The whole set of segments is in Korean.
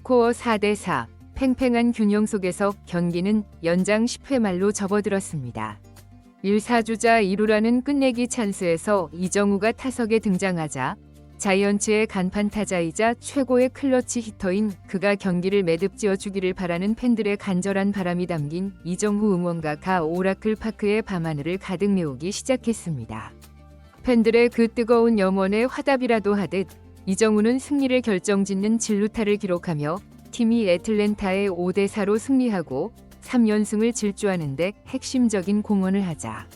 스코어 4대4, 팽팽한 균형 속에서 경기는 연장 10회 말로 접어들었습니다. 1사주자 2루라는 끝내기 찬스에서 이정우가 타석에 등장하자 자이언츠의 간판 타자이자 최고의 클러치 히터인 그가 경기를 매듭 지어주기를 바라는 팬들의 간절한 바람이 담긴 이정우 응원가가 오라클 파크의 밤하늘을 가득 메우기 시작했습니다. 팬들의 그 뜨거운 염원에 화답이라도 하듯 이정우는 승리를 결정짓는 진루타를 기록하며 팀이 애틀랜타에 5대4로 승리하고 3연승을 질주하는 데 핵심적인 공헌을 하자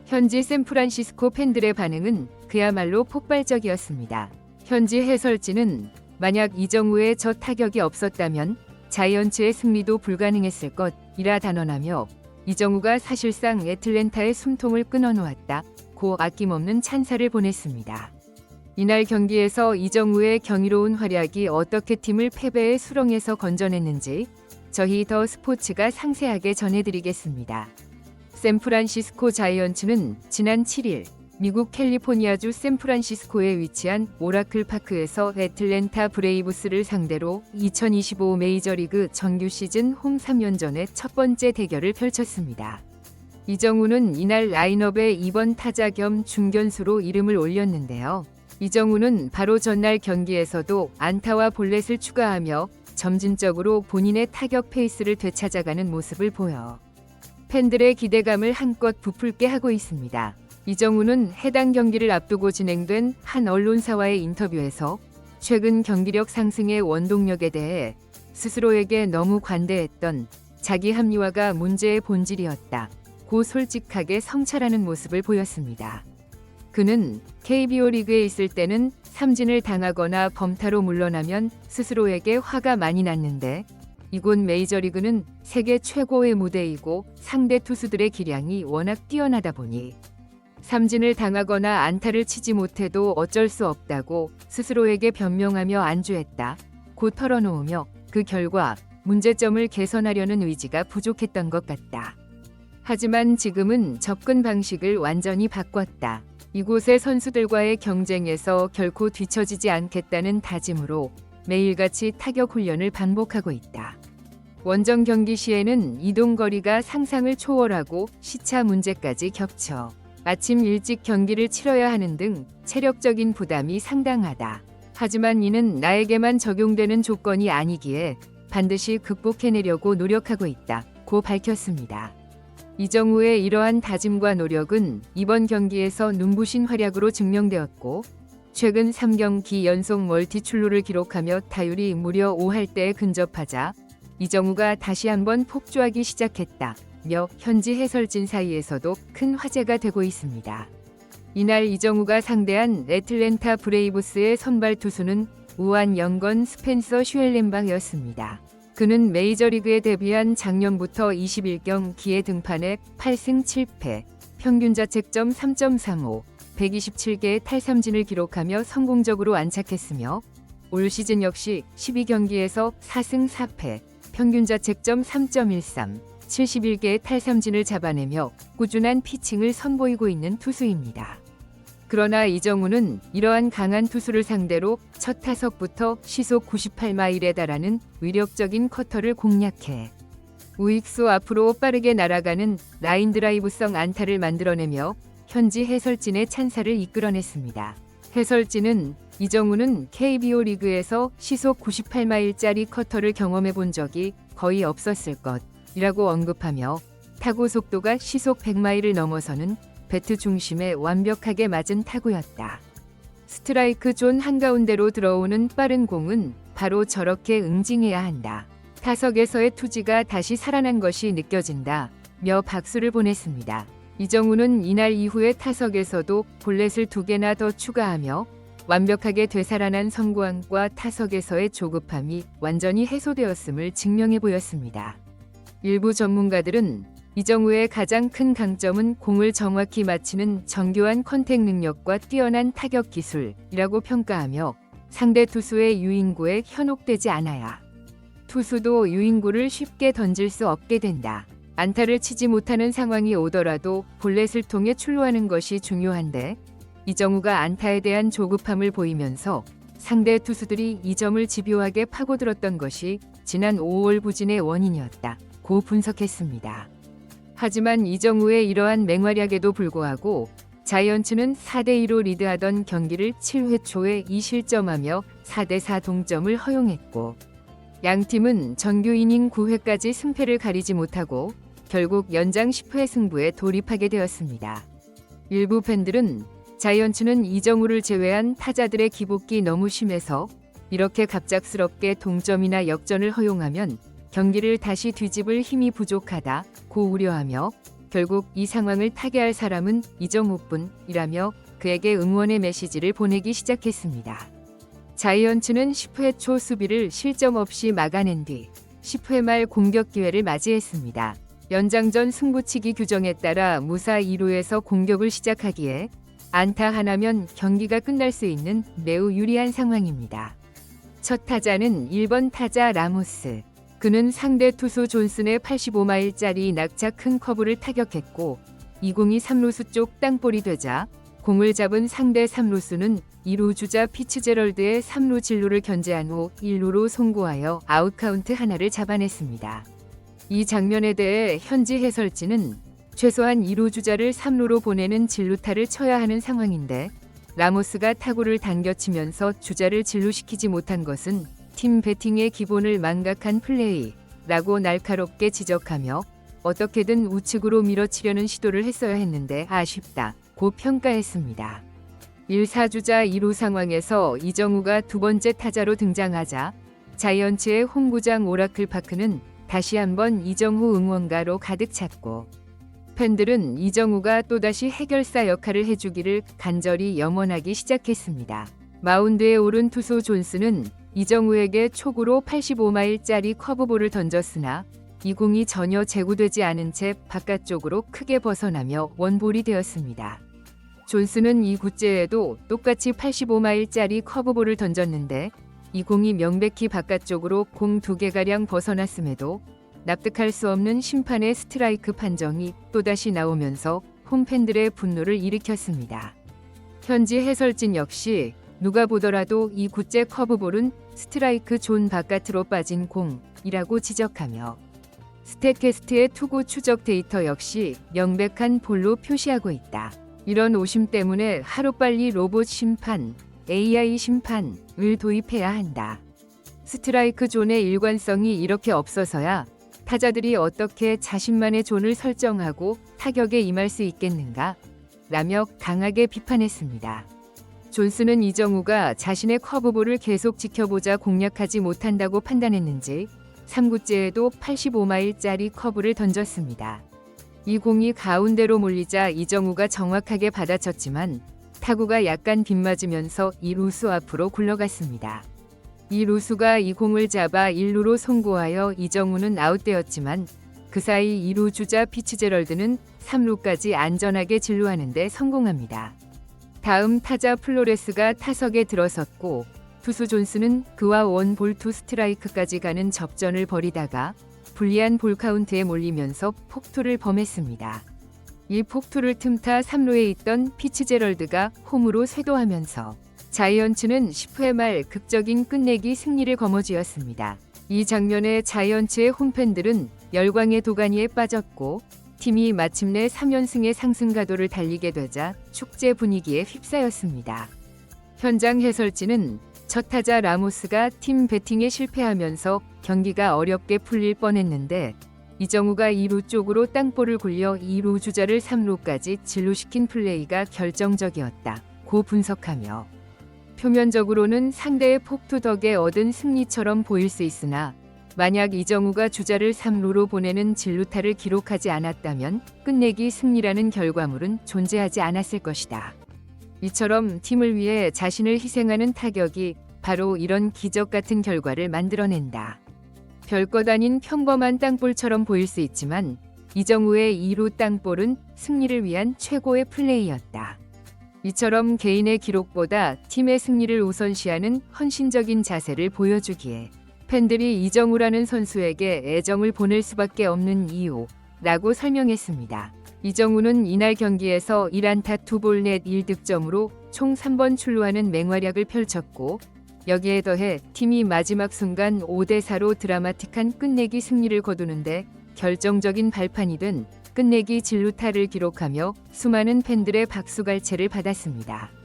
현지 샌프란시스코 팬들의 반응은 그야말로 폭발적이었습니다. 현지 해설진은 만약 이정우의 저 타격이 없었다면 자이언츠의 승리도 불가능했을 것이라 단언하며 이정우가 사실상 애틀랜타의 숨통을 끊어놓았다고 아낌없는 찬사를 보냈습니다. 이날 경기에서 이정우의 경이로운 활약이 어떻게 팀을 패배의 수렁에서 건져냈는지 저희 더 스포츠가 상세하게 전해드리겠습니다. 샌프란시스코 자이언츠는 지난 7일 미국 캘리포니아주 샌프란시스코에 위치한 오라클 파크에서 애틀랜타 브레이브스를 상대로 2025 메이저리그 정규 시즌 홈 3연전의 첫 번째 대결을 펼쳤습니다. 이정우는 이날 라인업에 2번 타자 겸 중견수로 이름을 올렸는데요. 이정우는 바로 전날 경기에서도 안타와 볼넷을 추가하며 점진적으로 본인의 타격 페이스를 되찾아가는 모습을 보여 팬들의 기대감을 한껏 부풀게 하고 있습니다. 이정우는 해당 경기를 앞두고 진행된 한 언론사와의 인터뷰에서 최근 경기력 상승의 원동력에 대해 스스로에게 너무 관대했던 자기 합리화가 문제의 본질이었다고 솔직하게 성찰하는 모습을 보였습니다. 그는 KBO 리그에 있을 때는 삼진을 당하거나 범타로 물러나면 스스로에게 화가 많이 났는데 이곳 메이저리그는 세계 최고의 무대이고 상대 투수들의 기량이 워낙 뛰어나다 보니 삼진을 당하거나 안타를 치지 못해도 어쩔 수 없다고 스스로에게 변명하며 안주했다고 털어놓으며 그 결과 문제점을 개선하려는 의지가 부족했던 것 같다. 하지만 지금은 접근 방식을 완전히 바꿨다. 이곳의 선수들과의 경쟁에서 결코 뒤처지지 않겠다는 다짐으로 매일같이 타격 훈련을 반복하고 있다. 원정 경기 시에는 이동 거리가 상상을 초월하고 시차 문제까지 겹쳐 아침 일찍 경기를 치러야 하는 등 체력적인 부담이 상당하다. 하지만 이는 나에게만 적용되는 조건이 아니기에 반드시 극복해내려고 노력하고 있다고 밝혔습니다. 이정우의 이러한 다짐과 노력은 이번 경기에서 눈부신 활약으로 증명되었고 최근 3경기 연속 멀티 출루를 기록하며 타율이 무려 5할대에 근접하자 이정우가 다시 한번 폭주하기 시작했다며 현지 해설진 사이에서도 큰 화제가 되고 있습니다. 이날 이정우가 상대한 애틀랜타 브레이브스의 선발 투수는 우한 영건 스펜서 슈엘렌바였습니다. 그는 메이저리그에 데뷔한 작년부터 21경기에 등판해 8승 7패, 평균 자책점 3.35, 127개의 탈삼진을 기록하며 성공적으로 안착했으며 올 시즌 역시 12경기에서 4승 4패, 평균 자책점 3.13, 71개의 탈삼진을 잡아내며 꾸준한 피칭을 선보이고 있는 투수입니다. 그러나 이정우는 이러한 강한 투수를 상대로 첫 타석부터 시속 98마일에 달하는 위력적인 커터를 공략해 우익수 앞으로 빠르게 날아가는 라인 드라이브성 안타를 만들어내며 현지 해설진의 찬사를 이끌어냈습니다. 해설진은 이정우는 KBO 리그에서 시속 98마일짜리 커터를 경험해 본 적이 거의 없었을 것이라고 언급하며 타구 속도가 시속 100마일을 넘어서는 배트 중심에 완벽하게 맞은 타구였다. 스트라이크 존 한가운데로 들어오는 빠른 공은 바로 저렇게 응징해야 한다. 타석에서의 투지가 다시 살아난 것이 느껴진다며 박수를 보냈습니다. 이정우는 이날 이후에 타석에서도 볼넷을 2개나 더 추가하며 완벽하게 되살아난 성구안과 타석에서의 조급함이 완전히 해소되었음을 증명해 보였습니다. 일부 전문가들은 이정우의 가장 큰 강점은 공을 정확히 맞히는 정교한 컨택 능력과 뛰어난 타격 기술이라고 평가하며 상대 투수의 유인구에 현혹되지 않아야 투수도 유인구를 쉽게 던질 수 없게 된다. 안타를 치지 못하는 상황이 오더라도 볼넷을 통해 출루하는 것이 중요한데 이정우가 안타에 대한 조급함을 보이면서 상대 투수들이 이 점을 집요하게 파고들었던 것이 지난 5월 부진의 원인이었다고 분석했습니다. 하지만 이정우의 이러한 맹활약에도 불구하고 자이언츠는 4대2로 리드하던 경기를 7회 초에 2실점하며 4대4 동점을 허용했고, 양팀은 정규 이닝 9회까지 승패를 가리지 못하고 결국 연장 10회 승부에 돌입하게 되었습니다. 일부 팬들은 자이언츠는 이정우를 제외한 타자들의 기복기 너무 심해서 이렇게 갑작스럽게 동점이나 역전을 허용하면 경기를 다시 뒤집을 힘이 부족하다고 우려하며, 결국 이 상황을 타개할 사람은 이정우뿐이라며 그에게 응원의 메시지를 보내기 시작했습니다. 자이언츠는 10회 초 수비를 실점 없이 막아낸 뒤 10회 말 공격 기회를 맞이했습니다. 연장전 승부치기 규정에 따라 무사 2루에서 공격을 시작하기에 안타 하나면 경기가 끝날 수 있는 매우 유리한 상황입니다. 첫 타자는 1번 타자 라모스. 그는 상대 투수 존슨의 85마일짜리 낙차 큰 커브를 타격했고, 이 공이 3루수 쪽 땅볼이 되자 공을 잡은 상대 3루수는 2루 주자 피츠제럴드의 3루 진루를 견제한 후 1루로 송구하여 아웃카운트 하나를 잡아냈습니다. 이 장면에 대해 현지 해설진은 최소한 2루 주자를 3루로 보내는 진루타를 쳐야 하는 상황인데 라모스가 타구를 당겨치면서 주자를 진루시키지 못한 것은 팀 배팅의 기본을 망각한 플레이라고 날카롭게 지적하며, 어떻게든 우측으로 밀어치려는 시도를 했어야 했는데 아쉽다고 평가했습니다. 1사주자 2루 상황에서 이정우가 두 번째 타자로 등장하자 자이언츠의 홈구장 오라클 파크는 다시 한번 이정우 응원가로 가득 찼고, 팬들은 이정우가 또다시 해결사 역할을 해주기를 간절히 염원하기 시작했습니다. 마운드에 오른 투수 존슨은 이정우에게 초구로 85마일짜리 커브볼을 던졌으나 이 공이 전혀 제구되지 않은 채 바깥쪽으로 크게 벗어나며 원볼이 되었습니다. 존슨은 이 굿제에도 똑같이 85마일짜리 커브볼을 던졌는데 이 공이 명백히 바깥쪽으로 공 2개가량 벗어났음에도 납득할 수 없는 심판의 스트라이크 판정이 또다시 나오면서 홈팬들의 분노를 일으켰습니다. 현지 해설진 역시 누가 보더라도 이 굿제 커브볼은 스트라이크 존 바깥으로 빠진 공이라고 지적하며, 스탯캐스트의 투구 추적 데이터 역시 명백한 볼로 표시하고 있다. 이런 오심 때문에 하루빨리 로봇 심판, AI 심판을 도입해야 한다. 스트라이크 존의 일관성이 이렇게 없어서야 타자들이 어떻게 자신만의 존을 설정하고 타격에 임할 수 있겠는가? 라며 강하게 비판했습니다. 존슨은 이정우가 자신의 커브볼을 계속 지켜보자 공략하지 못한다고 판단했는지 3구째에도 85마일짜리 커브를 던졌습니다. 이 공이 가운데로 몰리자 이정우가 정확하게 받아쳤지만 타구가 약간 빗맞으면서 2루수 앞으로 굴러갔습니다. 이 루수가 이 공을 잡아 1루로 송구하여 이정우는 아웃되었지만 그 사이 2루 주자 피츠제럴드는 3루까지 안전하게 진루하는 데 성공합니다. 다음 타자 플로레스가 타석에 들어섰고 투수 존슨은 그와 원볼 투 스트라이크까지 가는 접전을 벌이다가 불리한 볼카운트에 몰리면서 폭투를 범했습니다. 이 폭투를 틈타 3루에 있던 피츠제럴드가 홈으로 쇄도하면서 자이언츠는 10회 말 극적인 끝내기 승리를 거머쥐었습니다. 이 장면에 자이언츠의 홈팬들은 열광의 도가니에 빠졌고 팀이 마침내 3연승의 상승가도를 달리게 되자 축제 분위기에 휩싸였습니다. 현장 해설진은 첫 타자 라모스가 팀 배팅에 실패하면서 경기가 어렵게 풀릴 뻔했는데 이정우가 2루 쪽으로 땅볼을 굴려 2루 주자를 3루까지 진루시킨 플레이가 결정적이었다고 분석하며, 표면적으로는 상대의 폭투 덕에 얻은 승리처럼 보일 수 있으나 만약 이정우가 주자를 3루로 보내는 진루타를 기록하지 않았다면 끝내기 승리라는 결과물은 존재하지 않았을 것이다. 이처럼 팀을 위해 자신을 희생하는 타격이 바로 이런 기적 같은 결과를 만들어낸다. 별것 아닌 평범한 땅볼처럼 보일 수 있지만 이정우의 2루 땅볼은 승리를 위한 최고의 플레이였다. 이처럼 개인의 기록보다 팀의 승리를 우선시하는 헌신적인 자세를 보여주기에 팬들이 이정우라는 선수에게 애정을 보낼 수밖에 없는 이유라고 설명했습니다. 이정우는 이날 경기에서 1안타 2볼 넷 1득점으로 총 3번 출루하는 맹활약을 펼쳤고 여기에 더해 팀이 마지막 순간 5대4로 드라마틱한 끝내기 승리를 거두는데 결정적인 발판이 된 끝내기 진루타를 기록하며 수많은 팬들의 박수갈채를 받았습니다.